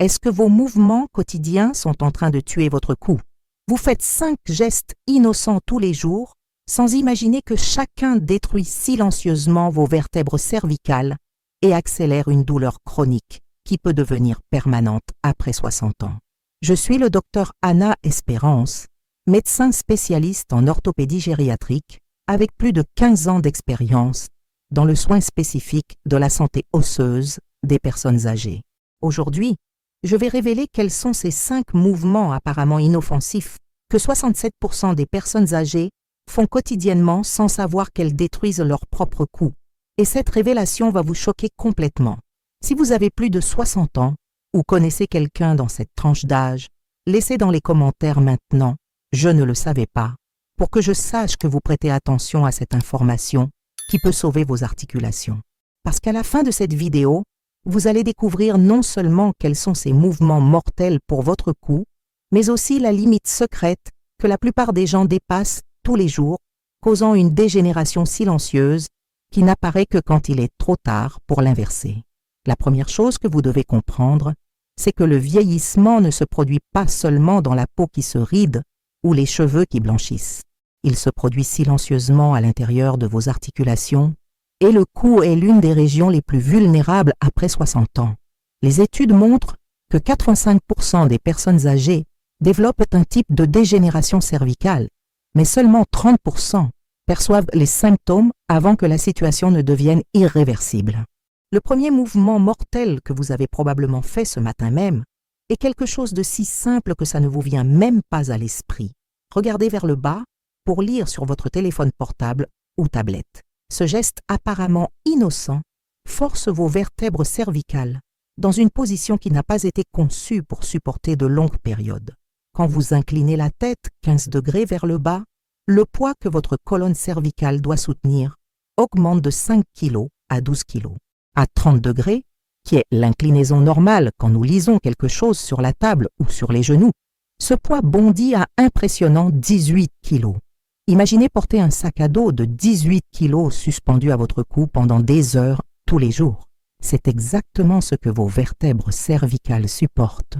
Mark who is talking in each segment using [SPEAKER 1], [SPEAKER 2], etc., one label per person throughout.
[SPEAKER 1] Est-ce que vos mouvements quotidiens sont en train de tuer votre cou? Vous faites 5 gestes innocents tous les jours, sans imaginer que chacun détruit silencieusement vos vertèbres cervicales et accélère une douleur chronique qui peut devenir permanente après 60 ans. Je suis le docteur Anna Espérance, médecin spécialiste en orthopédie gériatrique avec plus de 15 ans d'expérience dans le soin spécifique de la santé osseuse des personnes âgées. Aujourd'hui, je vais révéler quels sont ces 5 mouvements apparemment inoffensifs que 67% des personnes âgées font quotidiennement sans savoir qu'elles détruisent leur propre cou. Et cette révélation va vous choquer complètement. Si vous avez plus de 60 ans ou connaissez quelqu'un dans cette tranche d'âge, laissez dans les commentaires maintenant « Je ne le savais pas » pour que je sache que vous prêtez attention à cette information qui peut sauver vos articulations. Parce qu'à la fin de cette vidéo, vous allez découvrir non seulement quels sont ces mouvements mortels pour votre cou, mais aussi la limite secrète que la plupart des gens dépassent tous les jours, causant une dégénération silencieuse qui n'apparaît que quand il est trop tard pour l'inverser. La première chose que vous devez comprendre, c'est que le vieillissement ne se produit pas seulement dans la peau qui se ride ou les cheveux qui blanchissent. Il se produit silencieusement à l'intérieur de vos articulations et le cou est l'une des régions les plus vulnérables après 60 ans. Les études montrent que 85% des personnes âgées développent un type de dégénération cervicale, mais seulement 30% perçoivent les symptômes avant que la situation ne devienne irréversible. Le premier mouvement mortel que vous avez probablement fait ce matin même est quelque chose de si simple que ça ne vous vient même pas à l'esprit. Regardez vers le bas pour lire sur votre téléphone portable ou tablette. Ce geste apparemment innocent force vos vertèbres cervicales dans une position qui n'a pas été conçue pour supporter de longues périodes. Quand vous inclinez la tête 15 degrés vers le bas, le poids que votre colonne cervicale doit soutenir augmente de 5 kg à 12 kg. À 30 degrés, qui est l'inclinaison normale quand nous lisons quelque chose sur la table ou sur les genoux, ce poids bondit à impressionnant 18 kg. Imaginez porter un sac à dos de 18 kg suspendu à votre cou pendant des heures tous les jours. C'est exactement ce que vos vertèbres cervicales supportent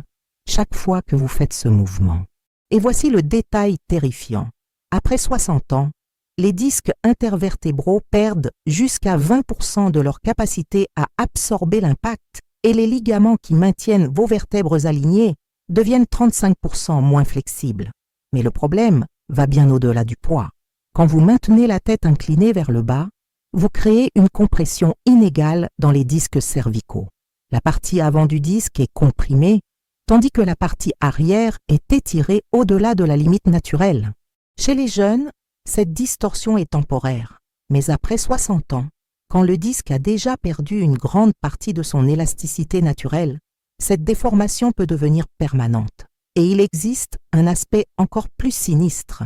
[SPEAKER 1] chaque fois que vous faites ce mouvement. Et voici le détail terrifiant. Après 60 ans, les disques intervertébraux perdent jusqu'à 20% de leur capacité à absorber l'impact et les ligaments qui maintiennent vos vertèbres alignées deviennent 35% moins flexibles. Mais le problème va bien au-delà du poids. Quand vous maintenez la tête inclinée vers le bas, vous créez une compression inégale dans les disques cervicaux. La partie avant du disque est comprimée, tandis que la partie arrière est étirée au-delà de la limite naturelle. Chez les jeunes, cette distorsion est temporaire, mais après 60 ans, quand le disque a déjà perdu une grande partie de son élasticité naturelle, cette déformation peut devenir permanente. Et il existe un aspect encore plus sinistre.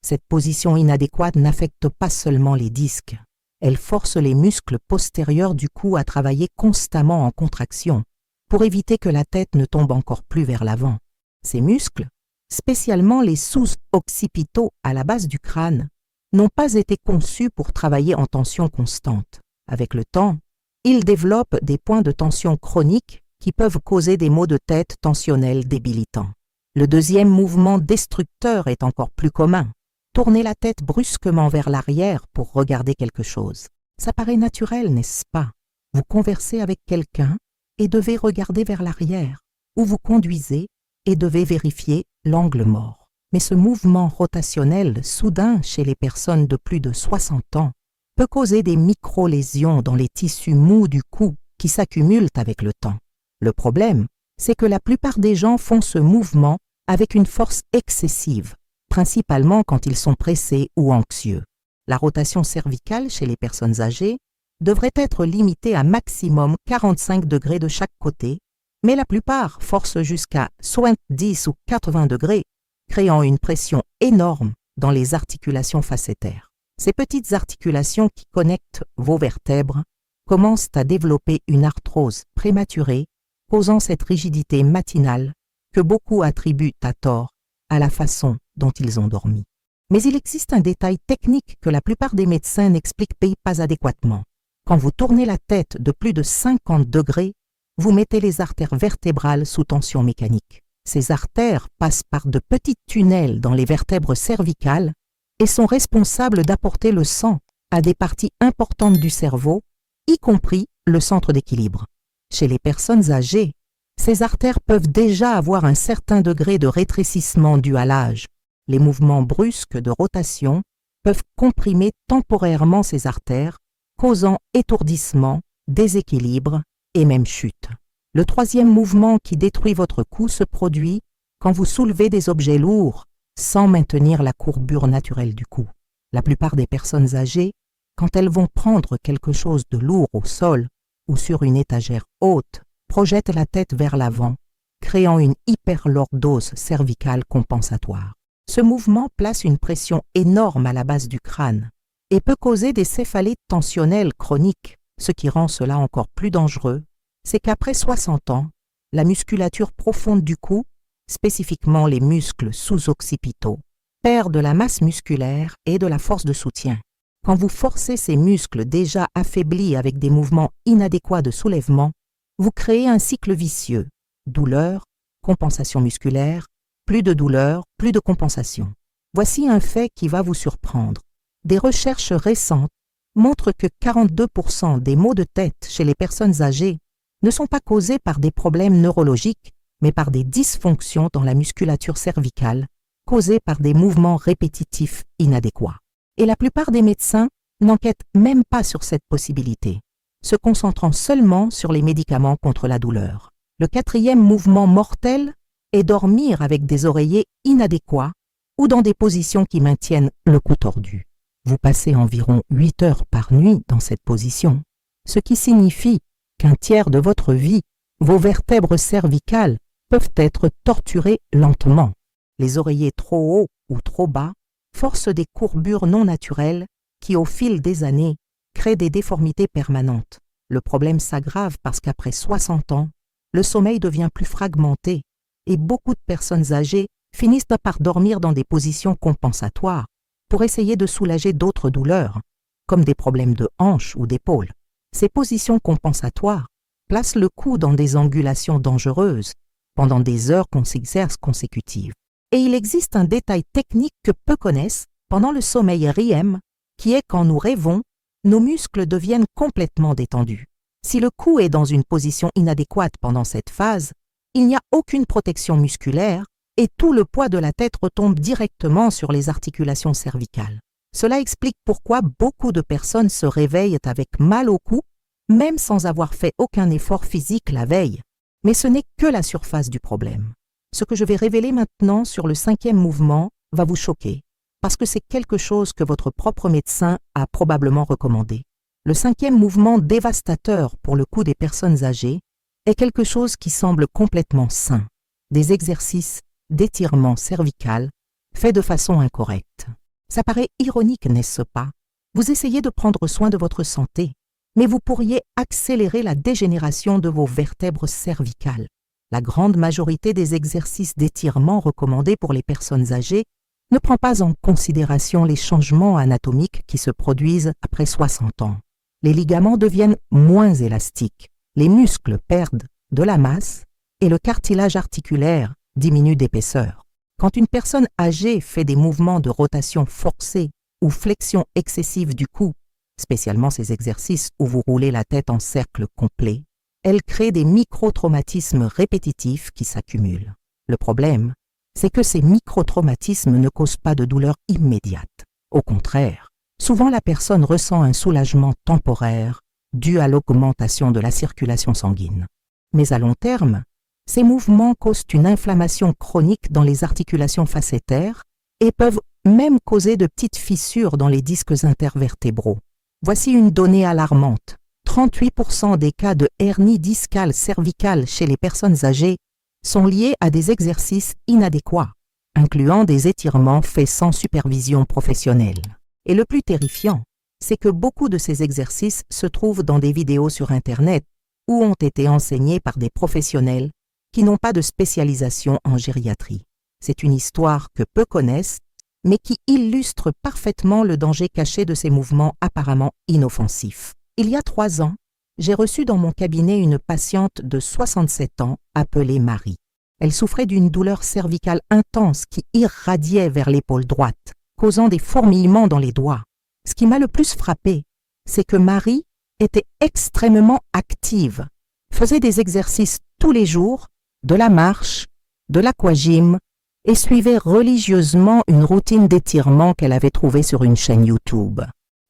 [SPEAKER 1] Cette position inadéquate n'affecte pas seulement les disques. Elle force les muscles postérieurs du cou à travailler constamment en contraction pour éviter que la tête ne tombe encore plus vers l'avant. Ces muscles, spécialement les sous-occipitaux à la base du crâne, n'ont pas été conçus pour travailler en tension constante. Avec le temps, ils développent des points de tension chroniques qui peuvent causer des maux de tête tensionnels débilitants. Le deuxième mouvement destructeur est encore plus commun. Tournez la tête brusquement vers l'arrière pour regarder quelque chose. Ça paraît naturel, n'est-ce pas? Vous conversez avec quelqu'un et devez regarder vers l'arrière, ou vous conduisez et devez vérifier l'angle mort. Mais ce mouvement rotationnel soudain chez les personnes de plus de 60 ans peut causer des micro-lésions dans les tissus mous du cou qui s'accumulent avec le temps. Le problème, c'est que la plupart des gens font ce mouvement avec une force excessive, principalement quand ils sont pressés ou anxieux. La rotation cervicale chez les personnes âgées devrait être limitée à maximum 45 degrés de chaque côté, mais la plupart forcent jusqu'à 70 ou 80 degrés, créant une pression énorme dans les articulations facétaires. Ces petites articulations qui connectent vos vertèbres commencent à développer une arthrose prématurée, causant cette rigidité matinale que beaucoup attribuent à tort à la façon dont ils ont dormi. Mais il existe un détail technique que la plupart des médecins n'expliquent pas adéquatement. Quand vous tournez la tête de plus de 50 degrés, vous mettez les artères vertébrales sous tension mécanique. Ces artères passent par de petits tunnels dans les vertèbres cervicales et sont responsables d'apporter le sang à des parties importantes du cerveau, y compris le centre d'équilibre. Chez les personnes âgées, ces artères peuvent déjà avoir un certain degré de rétrécissement dû à l'âge. Les mouvements brusques de rotation peuvent comprimer temporairement ces artères, causant étourdissement, déséquilibre et même chute. Le troisième mouvement qui détruit votre cou se produit quand vous soulevez des objets lourds sans maintenir la courbure naturelle du cou. La plupart des personnes âgées, quand elles vont prendre quelque chose de lourd au sol ou sur une étagère haute, projettent la tête vers l'avant, créant une hyperlordose cervicale compensatoire. Ce mouvement place une pression énorme à la base du crâne et peut causer des céphalées tensionnelles chroniques. Ce qui rend cela encore plus dangereux, c'est qu'après 60 ans, la musculature profonde du cou, spécifiquement les muscles sous-occipitaux, perd de la masse musculaire et de la force de soutien. Quand vous forcez ces muscles déjà affaiblis avec des mouvements inadéquats de soulèvement, vous créez un cycle vicieux. Douleur, compensation musculaire, plus de douleur, plus de compensation. Voici un fait qui va vous surprendre. Des recherches récentes montrent que 42% des maux de tête chez les personnes âgées ne sont pas causés par des problèmes neurologiques, mais par des dysfonctions dans la musculature cervicale, causées par des mouvements répétitifs inadéquats. Et la plupart des médecins n'enquêtent même pas sur cette possibilité, se concentrant seulement sur les médicaments contre la douleur. Le quatrième mouvement mortel est dormir avec des oreillers inadéquats ou dans des positions qui maintiennent le cou tordu. Vous passez environ 8 heures par nuit dans cette position, ce qui signifie qu'un tiers de votre vie, vos vertèbres cervicales peuvent être torturées lentement. Les oreillers trop hauts ou trop bas forcent des courbures non naturelles qui, au fil des années, créent des déformités permanentes. Le problème s'aggrave parce qu'après 60 ans, le sommeil devient plus fragmenté et beaucoup de personnes âgées finissent par dormir dans des positions compensatoires pour essayer de soulager d'autres douleurs, comme des problèmes de hanche ou d'épaule. Ces positions compensatoires placent le cou dans des angulations dangereuses pendant des heures qu'on s'exerce consécutives. Et il existe un détail technique que peu connaissent pendant le sommeil REM, qui est quand nous rêvons, nos muscles deviennent complètement détendus. Si le cou est dans une position inadéquate pendant cette phase, il n'y a aucune protection musculaire et tout le poids de la tête retombe directement sur les articulations cervicales. Cela explique pourquoi beaucoup de personnes se réveillent avec mal au cou, même sans avoir fait aucun effort physique la veille. Mais ce n'est que la surface du problème. Ce que je vais révéler maintenant sur le cinquième mouvement va vous choquer, parce que c'est quelque chose que votre propre médecin a probablement recommandé. Le cinquième mouvement dévastateur pour le cou des personnes âgées est quelque chose qui semble complètement sain, des exercices d'étirement cervical faits de façon incorrecte. Ça paraît ironique, n'est-ce pas? Vous essayez de prendre soin de votre santé, mais vous pourriez accélérer la dégénération de vos vertèbres cervicales. La grande majorité des exercices d'étirement recommandés pour les personnes âgées ne prend pas en considération les changements anatomiques qui se produisent après 60 ans. Les ligaments deviennent moins élastiques, les muscles perdent de la masse et le cartilage articulaire diminue d'épaisseur. Quand une personne âgée fait des mouvements de rotation forcés ou flexion excessive du cou, spécialement ces exercices où vous roulez la tête en cercle complet, elle crée des micro-traumatismes répétitifs qui s'accumulent. Le problème, c'est que ces micro-traumatismes ne causent pas de douleur immédiate. Au contraire, souvent la personne ressent un soulagement temporaire dû à l'augmentation de la circulation sanguine. Mais à long terme, ces mouvements causent une inflammation chronique dans les articulations facétaires et peuvent même causer de petites fissures dans les disques intervertébraux. Voici une donnée alarmante. 38% des cas de hernie discale cervicale chez les personnes âgées sont liés à des exercices inadéquats, incluant des étirements faits sans supervision professionnelle. Et le plus terrifiant, c'est que beaucoup de ces exercices se trouvent dans des vidéos sur Internet ou ont été enseignés par des professionnels qui n'ont pas de spécialisation en gériatrie. C'est une histoire que peu connaissent, mais qui illustre parfaitement le danger caché de ces mouvements apparemment inoffensifs. Il y a 3 ans, j'ai reçu dans mon cabinet une patiente de 67 ans appelée Marie. Elle souffrait d'une douleur cervicale intense qui irradiait vers l'épaule droite, causant des fourmillements dans les doigts. Ce qui m'a le plus frappé, c'est que Marie était extrêmement active, faisait des exercices tous les jours, de la marche, de l'aquagym et suivait religieusement une routine d'étirement qu'elle avait trouvée sur une chaîne YouTube.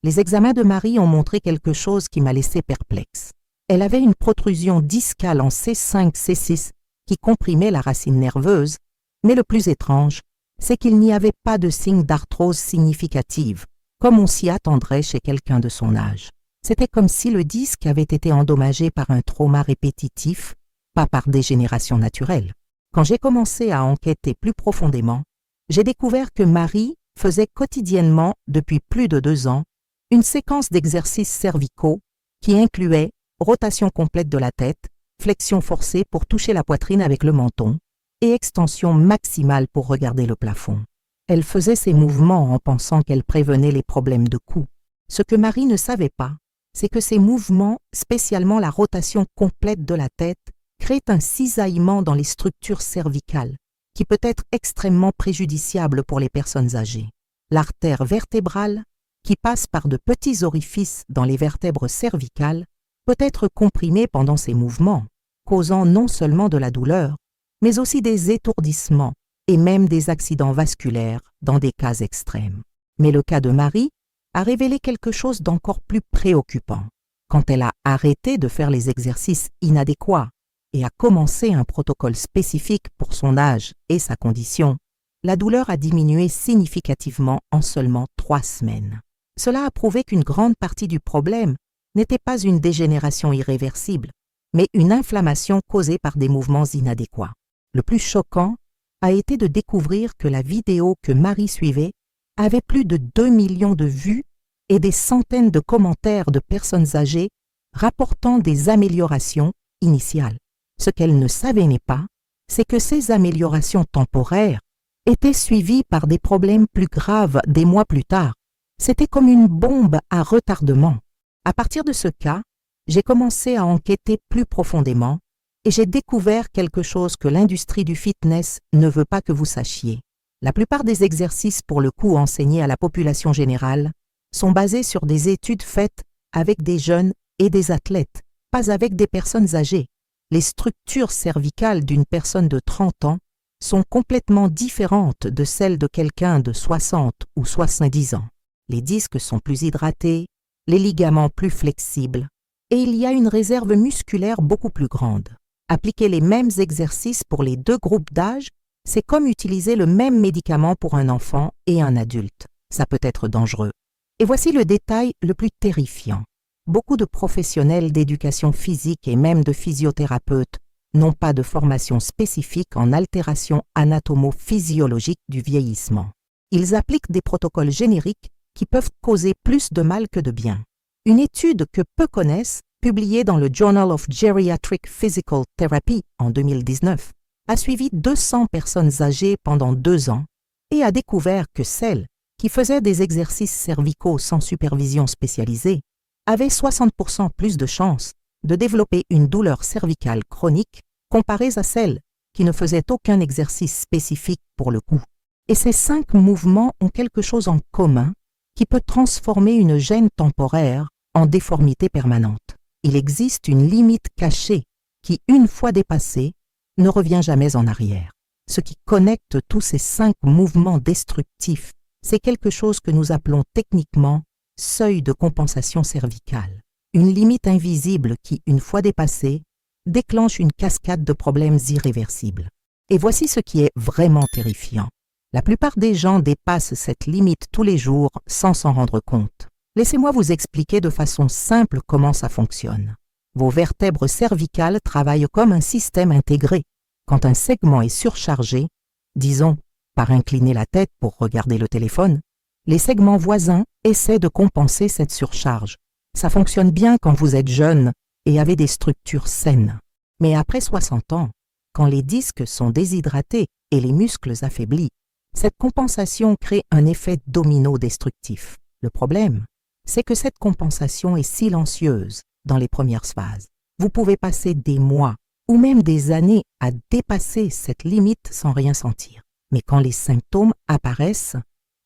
[SPEAKER 1] Les examens de Marie ont montré quelque chose qui m'a laissé perplexe. Elle avait une protrusion discale en C5-C6 qui comprimait la racine nerveuse, mais le plus étrange, c'est qu'il n'y avait pas de signe d'arthrose significative, comme on s'y attendrait chez quelqu'un de son âge. C'était comme si le disque avait été endommagé par un trauma répétitif, pas par dégénération naturelle. Quand j'ai commencé à enquêter plus profondément, j'ai découvert que Marie faisait quotidiennement, depuis plus de 2 ans, une séquence d'exercices cervicaux qui incluait rotation complète de la tête, flexion forcée pour toucher la poitrine avec le menton et extension maximale pour regarder le plafond. Elle faisait ces mouvements en pensant qu'elle prévenait les problèmes de cou. Ce que Marie ne savait pas, c'est que ces mouvements, spécialement la rotation complète de la tête, créent un cisaillement dans les structures cervicales qui peut être extrêmement préjudiciable pour les personnes âgées. L'artère vertébrale, qui passe par de petits orifices dans les vertèbres cervicales, peut être comprimée pendant ces mouvements, causant non seulement de la douleur, mais aussi des étourdissements et même des accidents vasculaires dans des cas extrêmes. Mais le cas de Marie a révélé quelque chose d'encore plus préoccupant. Quand elle a arrêté de faire les exercices inadéquats et a commencé un protocole spécifique pour son âge et sa condition, la douleur a diminué significativement en seulement 3 semaines. Cela a prouvé qu'une grande partie du problème n'était pas une dégénération irréversible, mais une inflammation causée par des mouvements inadéquats. Le plus choquant a été de découvrir que la vidéo que Marie suivait avait plus de 2 millions de vues et des centaines de commentaires de personnes âgées rapportant des améliorations initiales. Ce qu'elle ne savait pas, c'est que ces améliorations temporaires étaient suivies par des problèmes plus graves des mois plus tard. C'était comme une bombe à retardement. À partir de ce cas, j'ai commencé à enquêter plus profondément et j'ai découvert quelque chose que l'industrie du fitness ne veut pas que vous sachiez. La plupart des exercices pour le cou enseignés à la population générale sont basés sur des études faites avec des jeunes et des athlètes, pas avec des personnes âgées. Les structures cervicales d'une personne de 30 ans sont complètement différentes de celles de quelqu'un de 60 ou 70 ans. Les disques sont plus hydratés, les ligaments plus flexibles, et il y a une réserve musculaire beaucoup plus grande. Appliquer les mêmes exercices pour les 2 groupes d'âge, c'est comme utiliser le même médicament pour un enfant et un adulte. Ça peut être dangereux. Et voici le détail le plus terrifiant. Beaucoup de professionnels d'éducation physique et même de physiothérapeutes n'ont pas de formation spécifique en altération anatomo-physiologique du vieillissement. Ils appliquent des protocoles génériques qui peuvent causer plus de mal que de bien. Une étude que peu connaissent, publiée dans le Journal of Geriatric Physical Therapy en 2019, a suivi 200 personnes âgées pendant 2 ans et a découvert que celles qui faisaient des exercices cervicaux sans supervision spécialisée avaient 60% plus de chances de développer une douleur cervicale chronique comparées à celles qui ne faisaient aucun exercice spécifique pour le cou. Et ces 5 mouvements ont quelque chose en commun qui peut transformer une gêne temporaire en déformité permanente. Il existe une limite cachée qui, une fois dépassée, ne revient jamais en arrière. Ce qui connecte tous ces 5 mouvements destructifs, c'est quelque chose que nous appelons techniquement seuil de compensation cervicale. Une limite invisible qui, une fois dépassée, déclenche une cascade de problèmes irréversibles. Et voici ce qui est vraiment terrifiant. La plupart des gens dépassent cette limite tous les jours sans s'en rendre compte. Laissez-moi vous expliquer de façon simple comment ça fonctionne. Vos vertèbres cervicales travaillent comme un système intégré. Quand un segment est surchargé, disons par incliner la tête pour regarder le téléphone, les segments voisins essaient de compenser cette surcharge. Ça fonctionne bien quand vous êtes jeune et avez des structures saines. Mais après 60 ans, quand les disques sont déshydratés et les muscles affaiblis, cette compensation crée un effet domino destructif. Le problème, c'est que cette compensation est silencieuse dans les premières phases. Vous pouvez passer des mois ou même des années à dépasser cette limite sans rien sentir. Mais quand les symptômes apparaissent,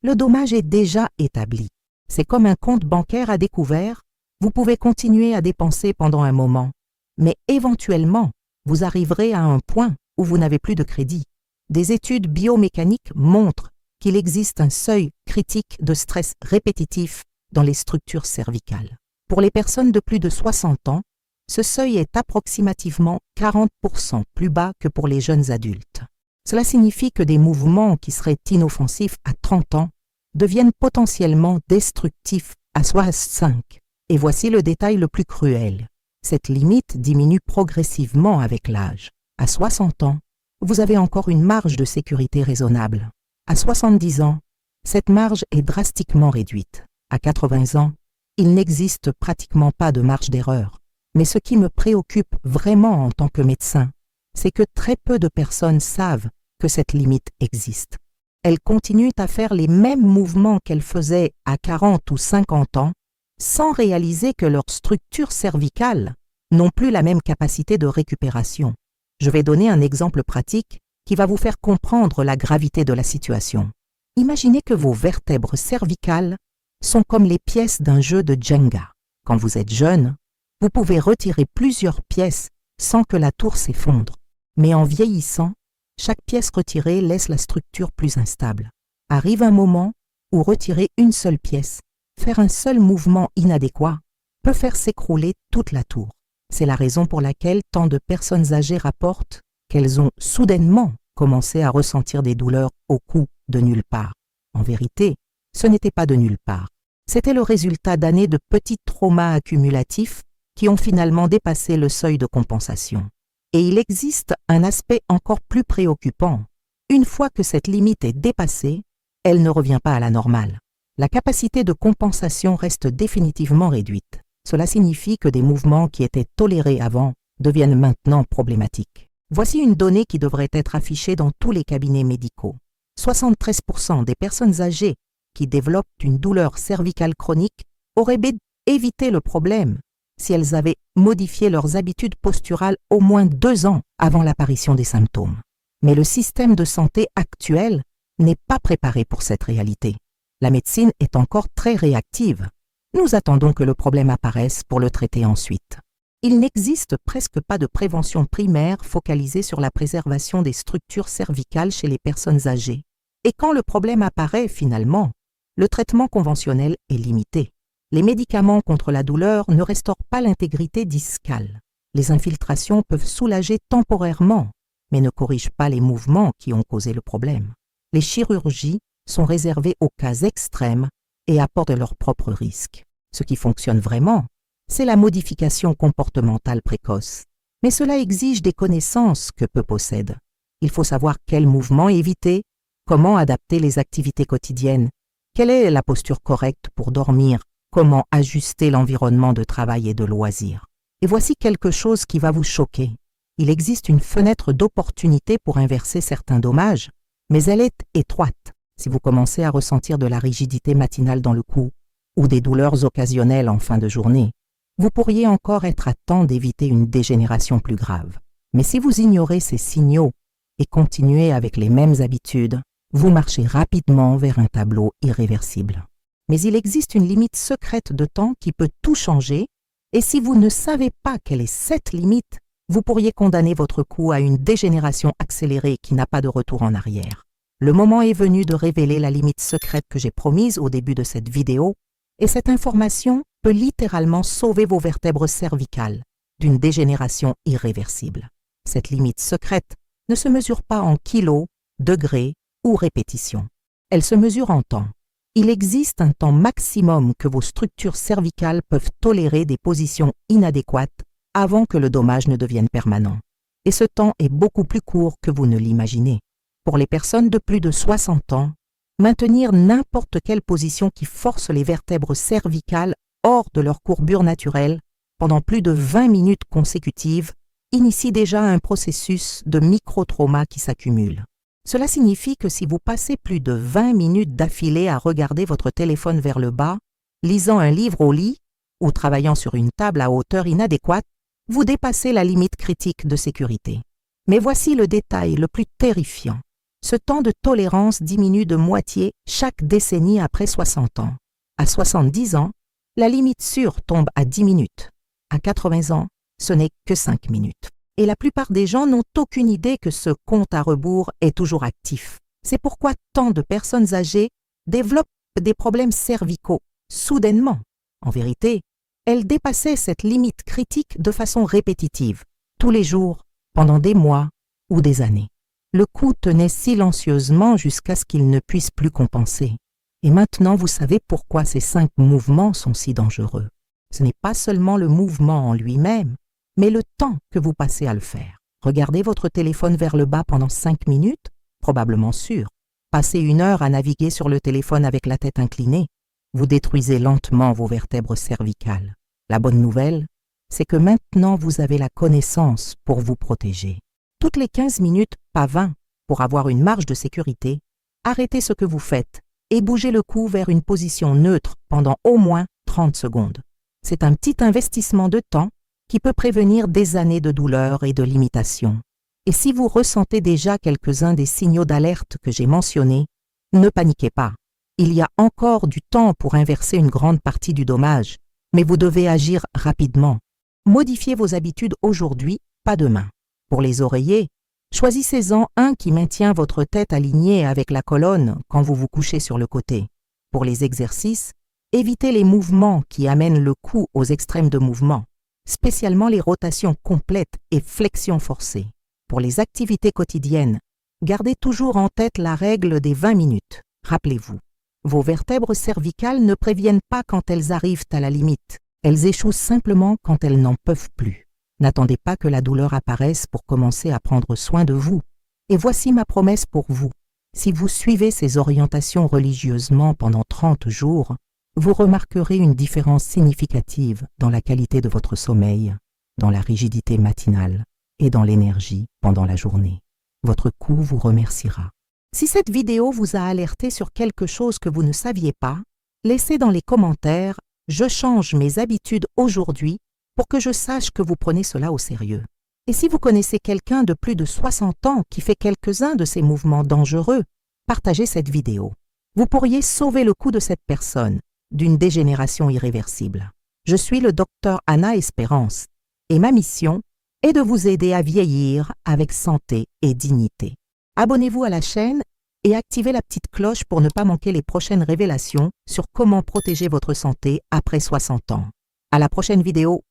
[SPEAKER 1] le dommage est déjà établi. C'est comme un compte bancaire à découvert. Vous pouvez continuer à dépenser pendant un moment, mais éventuellement, vous arriverez à un point où vous n'avez plus de crédit. Des études biomécaniques montrent qu'il existe un seuil critique de stress répétitif dans les structures cervicales. Pour les personnes de plus de 60 ans, ce seuil est approximativement 40% plus bas que pour les jeunes adultes. Cela signifie que des mouvements qui seraient inoffensifs à 30 ans deviennent potentiellement destructifs à 65. Et voici le détail le plus cruel. Cette limite diminue progressivement avec l'âge. À 60 ans, vous avez encore une marge de sécurité raisonnable. À 70 ans, cette marge est drastiquement réduite. À 80 ans, il n'existe pratiquement pas de marge d'erreur. Mais ce qui me préoccupe vraiment en tant que médecin, c'est que très peu de personnes savent que cette limite existe. Elles continuent à faire les mêmes mouvements qu'elles faisaient à 40 ou 50 ans, sans réaliser que leurs structures cervicales n'ont plus la même capacité de récupération. Je vais donner un exemple pratique qui va vous faire comprendre la gravité de la situation. Imaginez que vos vertèbres cervicales sont comme les pièces d'un jeu de Jenga. Quand vous êtes jeune, vous pouvez retirer plusieurs pièces sans que la tour s'effondre. Mais en vieillissant, chaque pièce retirée laisse la structure plus instable. Arrive un moment où retirer une seule pièce, faire un seul mouvement inadéquat, peut faire s'écrouler toute la tour. C'est la raison pour laquelle tant de personnes âgées rapportent qu'elles ont soudainement commencé à ressentir des douleurs au cou de nulle part. En vérité, ce n'était pas de nulle part. C'était le résultat d'années de petits traumas accumulatifs qui ont finalement dépassé le seuil de compensation. Et il existe un aspect encore plus préoccupant. Une fois que cette limite est dépassée, elle ne revient pas à la normale. La capacité de compensation reste définitivement réduite. Cela signifie que des mouvements qui étaient tolérés avant deviennent maintenant problématiques. Voici une donnée qui devrait être affichée dans tous les cabinets médicaux. 73% des personnes âgées qui développent une douleur cervicale chronique auraient évité le problème si elles avaient modifié leurs habitudes posturales au moins 2 ans avant l'apparition des symptômes. Mais le système de santé actuel n'est pas préparé pour cette réalité. La médecine est encore très réactive. Nous attendons que le problème apparaisse pour le traiter ensuite. Il n'existe presque pas de prévention primaire focalisée sur la préservation des structures cervicales chez les personnes âgées. Et quand le problème apparaît finalement, le traitement conventionnel est limité. Les médicaments contre la douleur ne restaurent pas l'intégrité discale. Les infiltrations peuvent soulager temporairement, mais ne corrigent pas les mouvements qui ont causé le problème. Les chirurgies sont réservées aux cas extrêmes et apportent leurs propres risques. Ce qui fonctionne vraiment, c'est la modification comportementale précoce. Mais cela exige des connaissances que peu possèdent. Il faut savoir quels mouvements éviter, comment adapter les activités quotidiennes, quelle est la posture correcte pour dormir, comment ajuster l'environnement de travail et de loisirs. Et voici quelque chose qui va vous choquer. Il existe une fenêtre d'opportunité pour inverser certains dommages, mais elle est étroite. Si vous commencez à ressentir de la rigidité matinale dans le cou ou des douleurs occasionnelles en fin de journée, vous pourriez encore être à temps d'éviter une dégénération plus grave. Mais si vous ignorez ces signaux et continuez avec les mêmes habitudes, vous marchez rapidement vers un tableau irréversible. Mais il existe une limite secrète de temps qui peut tout changer, et si vous ne savez pas quelle est cette limite, vous pourriez condamner votre cou à une dégénération accélérée qui n'a pas de retour en arrière. Le moment est venu de révéler la limite secrète que j'ai promise au début de cette vidéo, et cette information peut littéralement sauver vos vertèbres cervicales d'une dégénération irréversible. Cette limite secrète ne se mesure pas en kilos, degrés ou répétitions. Elle se mesure en temps. Il existe un temps maximum que vos structures cervicales peuvent tolérer des positions inadéquates avant que le dommage ne devienne permanent. Et ce temps est beaucoup plus court que vous ne l'imaginez. Pour les personnes de plus de 60 ans, maintenir n'importe quelle position qui force les vertèbres cervicales hors de leur courbure naturelle pendant plus de 20 minutes consécutives initie déjà un processus de micro-trauma qui s'accumule. Cela signifie que si vous passez plus de 20 minutes d'affilée à regarder votre téléphone vers le bas, lisant un livre au lit ou travaillant sur une table à hauteur inadéquate, vous dépassez la limite critique de sécurité. Mais voici le détail le plus terrifiant. Ce temps de tolérance diminue de moitié chaque décennie après 60 ans. À 70 ans, la limite sûre tombe à 10 minutes. À 80 ans, ce n'est que 5 minutes. Et la plupart des gens n'ont aucune idée que ce compte à rebours est toujours actif. C'est pourquoi tant de personnes âgées développent des problèmes cervicaux, soudainement. En vérité, elles dépassaient cette limite critique de façon répétitive, tous les jours, pendant des mois ou des années. Le cou tenait silencieusement jusqu'à ce qu'il ne puisse plus compenser. Et maintenant, vous savez pourquoi ces 5 mouvements sont si dangereux. Ce n'est pas seulement le mouvement en lui-même, mais le temps que vous passez à le faire. Regardez votre téléphone vers le bas pendant 5 minutes, probablement sûr. Passez 1 heure à naviguer sur le téléphone avec la tête inclinée. Vous détruisez lentement vos vertèbres cervicales. La bonne nouvelle, c'est que maintenant vous avez la connaissance pour vous protéger. Toutes les 15 minutes, pas 20, pour avoir une marge de sécurité, arrêtez ce que vous faites et bougez le cou vers une position neutre pendant au moins 30 secondes. C'est un petit investissement de temps qui peut prévenir des années de douleur et de limitation. Et si vous ressentez déjà quelques-uns des signaux d'alerte que j'ai mentionnés, ne paniquez pas. Il y a encore du temps pour inverser une grande partie du dommage, mais vous devez agir rapidement. Modifiez vos habitudes aujourd'hui, pas demain. Pour les oreillers, choisissez-en un qui maintient votre tête alignée avec la colonne quand vous vous couchez sur le côté. Pour les exercices, évitez les mouvements qui amènent le cou aux extrêmes de mouvement, spécialement les rotations complètes et flexions forcées. Pour les activités quotidiennes, gardez toujours en tête la règle des 20 minutes. Rappelez-vous, vos vertèbres cervicales ne préviennent pas quand elles arrivent à la limite. Elles échouent simplement quand elles n'en peuvent plus. N'attendez pas que la douleur apparaisse pour commencer à prendre soin de vous. Et voici ma promesse pour vous. Si vous suivez ces orientations religieusement pendant 30 jours, vous remarquerez une différence significative dans la qualité de votre sommeil, dans la rigidité matinale et dans l'énergie pendant la journée. Votre cou vous remerciera. Si cette vidéo vous a alerté sur quelque chose que vous ne saviez pas, laissez dans les commentaires « Je change mes habitudes aujourd'hui » pour que je sache que vous prenez cela au sérieux. Et si vous connaissez quelqu'un de plus de 60 ans qui fait quelques-uns de ces mouvements dangereux, partagez cette vidéo. Vous pourriez sauver le cou de cette personne d'une dégénération irréversible. Je suis le docteur Anna Espérance et ma mission est de vous aider à vieillir avec santé et dignité. Abonnez-vous à la chaîne et activez la petite cloche pour ne pas manquer les prochaines révélations sur comment protéger votre santé après 60 ans. À la prochaine vidéo.